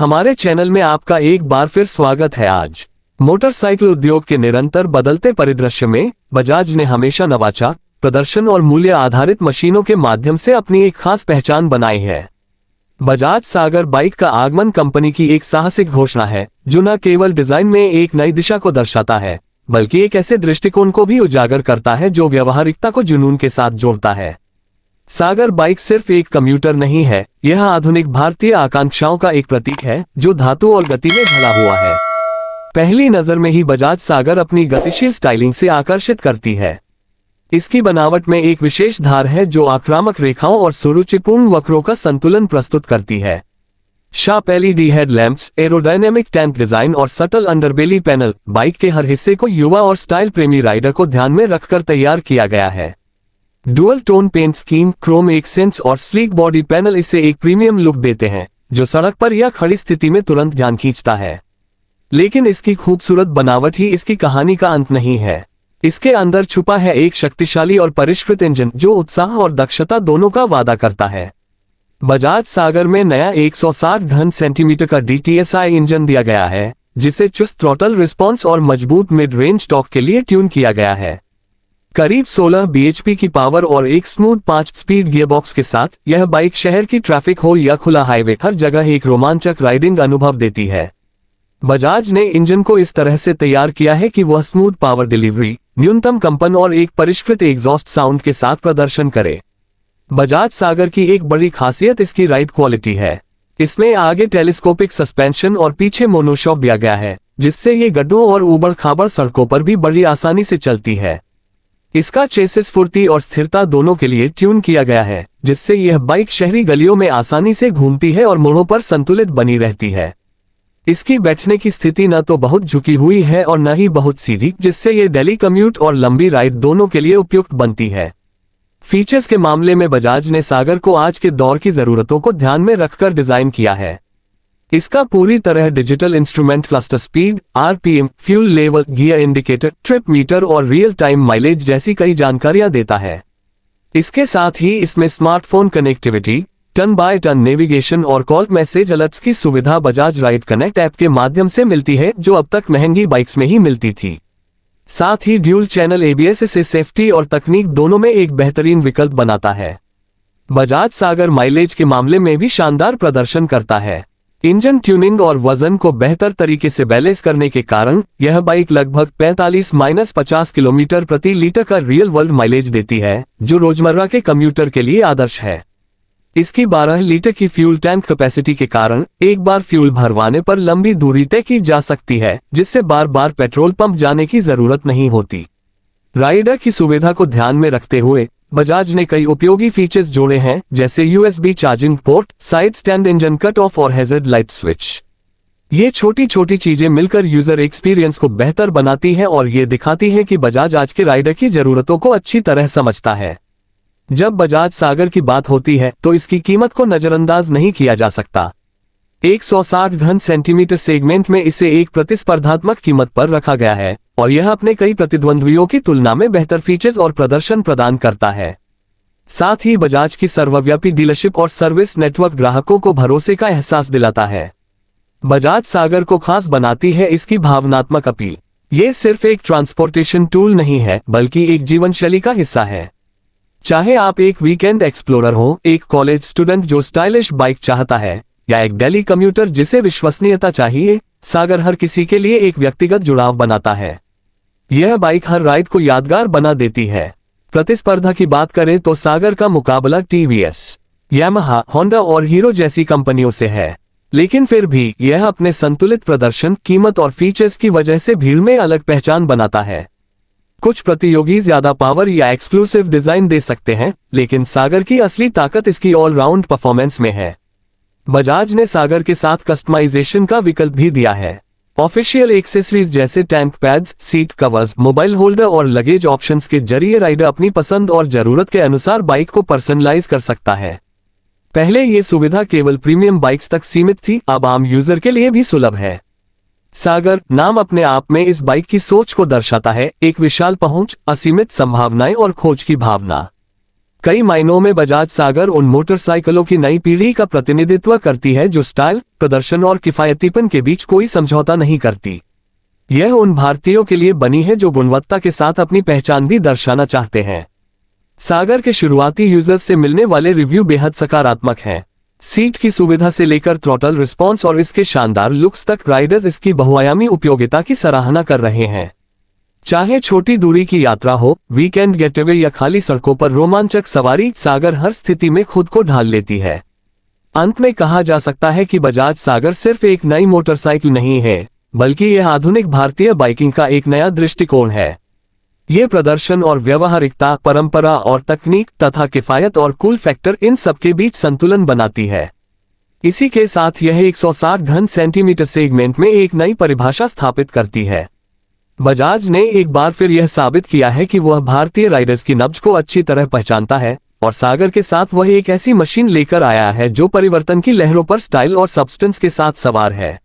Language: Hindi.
हमारे चैनल में आपका एक बार फिर स्वागत है। आज मोटरसाइकिल उद्योग के निरंतर बदलते परिदृश्य में बजाज ने हमेशा नवाचार, प्रदर्शन और मूल्य आधारित मशीनों के माध्यम से अपनी एक खास पहचान बनाई है। बजाज सागर बाइक का आगमन कंपनी की एक साहसिक घोषणा है जो न केवल डिजाइन में एक नई दिशा को दर्शाता है बल्कि एक ऐसे दृष्टिकोण को भी उजागर करता है जो व्यावहारिकता को जुनून के साथ जोड़ता है। सागर बाइक सिर्फ एक कम्यूटर नहीं है, यह आधुनिक भारतीय आकांक्षाओं का एक प्रतीक है जो धातु और गति में ढला हुआ है। पहली नजर में ही बजाज सागर अपनी गतिशील स्टाइलिंग से आकर्षित करती है। इसकी बनावट में एक विशेष धार है जो आक्रामक रेखाओं और सुरुचिपूर्ण वक्रों का संतुलन प्रस्तुत करती है। Sharp LED headlamps, aerodynamic tank design और सटल अंडरबेली पैनल बाइक के हर हिस्से को युवा और स्टाइल प्रेमी राइडर को ध्यान में रखकर तैयार किया गया है। Dual tone paint scheme, chrome accents और स्लीक बॉडी पैनल इसे एक प्रीमियम लुक देते हैं जो सड़क पर या खड़ी स्थिति में तुरंत ध्यान खींचता है। लेकिन इसकी खूबसूरत बनावट ही इसकी कहानी का अंत नहीं है। इसके अंदर छुपा है एक शक्तिशाली और परिष्कृत इंजन जो उत्साह और दक्षता दोनों का वादा करता है। बजाज सागर में नया 160 घन सेंटीमीटर का DTSI इंजन दिया गया है जिसे चुस्त थ्रॉटल रिस्पॉन्स और मजबूत मिड रेंज टॉर्क के लिए ट्यून किया गया है। करीब 16 bhp की पावर और एक स्मूथ 5 स्पीड गियरबॉक्स के साथ यह बाइक शहर की ट्रैफिक हो या खुला हाईवे हर जगह एक रोमांचक राइडिंग अनुभव देती है। बजाज ने इंजन को इस तरह से तैयार किया है कि वह स्मूथ पावर डिलीवरी, न्यूनतम कंपन और एक परिष्कृत एग्जॉस्ट साउंड के साथ प्रदर्शन करे। बजाज सागर की एक बड़ी खासियत इसकी राइड क्वालिटी है। इसमें आगे टेलीस्कोपिक सस्पेंशन और पीछे मोनोशॉक दिया गया है जिससे ये गड्ढों और ऊबड़ खाबड़ सड़कों पर भी बड़ी आसानी से चलती है। इसका चेसिस फुर्ती और स्थिरता दोनों के लिए ट्यून किया गया है जिससे यह बाइक शहरी गलियों में आसानी से घूमती है और मोड़ों पर संतुलित बनी रहती है। इसकी बैठने की स्थिति न तो बहुत झुकी हुई है और न ही बहुत सीधी, जिससे ये डेली कम्यूट और लंबी राइड दोनों के लिए उपयुक्त बनती है। फीचर्स के मामले में बजाज ने सागर को आज के दौर की जरूरतों को ध्यान में रखकर डिजाइन किया है। इसका पूरी तरह digital instrument cluster speed, RPM, fuel level, gear indicator, trip meter और रियल टाइम माइलेज जैसी कई जानकारियां देता है। इसके साथ ही इसमें smartphone connectivity, turn by turn navigation और कॉल मैसेज अलर्ट्स की सुविधा बजाज राइड कनेक्ट ऐप के माध्यम से मिलती है जो अब तक महंगी बाइक्स में ही मिलती थी। साथ ही ड्यूल चैनल ABS इसे सेफ्टी और तकनीक दोनों में एक बेहतरीन विकल्प बनाता है। बजाज सागर माइलेज के मामले में भी शानदार प्रदर्शन करता है। इंजन ट्यूनिंग और वजन को बेहतर तरीके से बैलेंस करने के कारण यह बाइक लगभग 45-50 किलोमीटर प्रति लीटर का रियल वर्ल्ड माइलेज देती है जो रोजमर्रा के कम्यूटर के लिए आदर्श है। इसकी 12 लीटर की फ्यूल टैंक कैपेसिटी के कारण एक बार फ्यूल भरवाने पर लंबी दूरी तय की जा सकती है जिससे बार बार पेट्रोल पंप जाने की जरूरत नहीं होती। राइडर की सुविधा को ध्यान में रखते हुए बजाज ने कई उपयोगी फीचर्स जोड़े हैं जैसे USB charging port, side stand, engine cut off और हैजर्ड लाइट स्विच। ये छोटी छोटी चीजें मिलकर यूजर एक्सपीरियंस को बेहतर बनाती हैं और ये दिखाती हैं कि बजाज आज के राइडर की जरूरतों को अच्छी तरह समझता है। जब बजाज सागर की बात होती है तो इसकी कीमत को नजरअंदाज नहीं किया जा सकता। 160 घन सेंटीमीटर सेगमेंट में इसे एक प्रतिस्पर्धात्मक कीमत पर रखा गया है और यह अपने कई प्रतिद्वंद्वियों की तुलना में बेहतर फीचर्स और प्रदर्शन प्रदान करता है। साथ ही बजाज की सर्वव्यापी डीलरशिप और सर्विस नेटवर्क ग्राहकों को भरोसे का एहसास दिलाता है। बजाज सागर को खास बनाती है इसकी भावनात्मक अपील। ये सिर्फ एक ट्रांसपोर्टेशन टूल नहीं है बल्कि एक जीवन शैली का हिस्सा है। चाहे आप एक वीकेंड एक्सप्लोरर हो, एक कॉलेज स्टूडेंट जो स्टाइलिश बाइक चाहता है या एक डेली कम्यूटर जिसे विश्वसनीयता चाहिए, सागर हर किसी के लिए एक व्यक्तिगत जुड़ाव बनाता है। यह बाइक हर राइड को यादगार बना देती है। प्रतिस्पर्धा की बात करें तो सागर का मुकाबला TVS, यामाहा, होंडा और हीरो जैसी कंपनियों से है, लेकिन फिर भी यह अपने संतुलित प्रदर्शन, कीमत और फीचर्स की वजह से भीड़ में अलग पहचान बनाता है। कुछ प्रतियोगी ज्यादा पावर या एक्सक्लूसिव डिजाइन दे सकते हैं, लेकिन सागर की असली ताकत इसकी ऑलराउंड परफॉर्मेंस में है। बजाज ने सागर के साथ कस्टमाइजेशन का विकल्प भी दिया है। ऑफिशियल एक्सेसरीज जैसे tank pads, seat covers, mobile holder और लगेज ऑप्शंस के जरिए राइडर अपनी पसंद और जरूरत के अनुसार बाइक को पर्सनलाइज कर सकता है। पहले ये सुविधा केवल प्रीमियम बाइक्स तक सीमित थी, अब आम यूजर के लिए भी सुलभ है। सागर नाम अपने आप में इस बाइक की सोच को दर्शाता है, एक विशाल पहुंच, असीमित संभावनाएं और खोज की भावना। कई मायनों में बजाज सागर उन मोटरसाइकिलों की नई पीढ़ी का प्रतिनिधित्व करती है जो स्टाइल, प्रदर्शन और किफायतीपन के बीच कोई समझौता नहीं करती। यह उन भारतीयों के लिए बनी है जो गुणवत्ता के साथ अपनी पहचान भी दर्शाना चाहते हैं। सागर के शुरुआती यूजर्स से मिलने वाले रिव्यू बेहद सकारात्मक हैं। सीट की सुविधा से लेकर थ्रॉटल रिस्पॉन्स और इसके शानदार लुक्स तक राइडर्स इसकी बहुआयामी उपयोगिता की सराहना कर रहे हैं। चाहे छोटी दूरी की यात्रा हो, वीकेंड गेटअवे या खाली सड़कों पर रोमांचक सवारी, सागर हर स्थिति में खुद को ढाल लेती है। अंत में कहा जा सकता है कि बजाज सागर सिर्फ एक नई मोटरसाइकिल नहीं है, बल्कि यह आधुनिक भारतीय बाइकिंग का एक नया दृष्टिकोण है। ये प्रदर्शन और व्यवहारिकता, परंपरा और तकनीक तथा किफायत और कूल फैक्टर, इन सबके बीच संतुलन बनाती है। इसी के साथ यह 160 घन सेंटीमीटर सेगमेंट में एक नई परिभाषा स्थापित करती है। बजाज ने एक बार फिर यह साबित किया है कि वह भारतीय राइडर्स की नब्ज को अच्छी तरह पहचानता है और सागर के साथ वह एक ऐसी मशीन लेकर आया है जो परिवर्तन की लहरों पर स्टाइल और सब्सटेंस के साथ सवार है।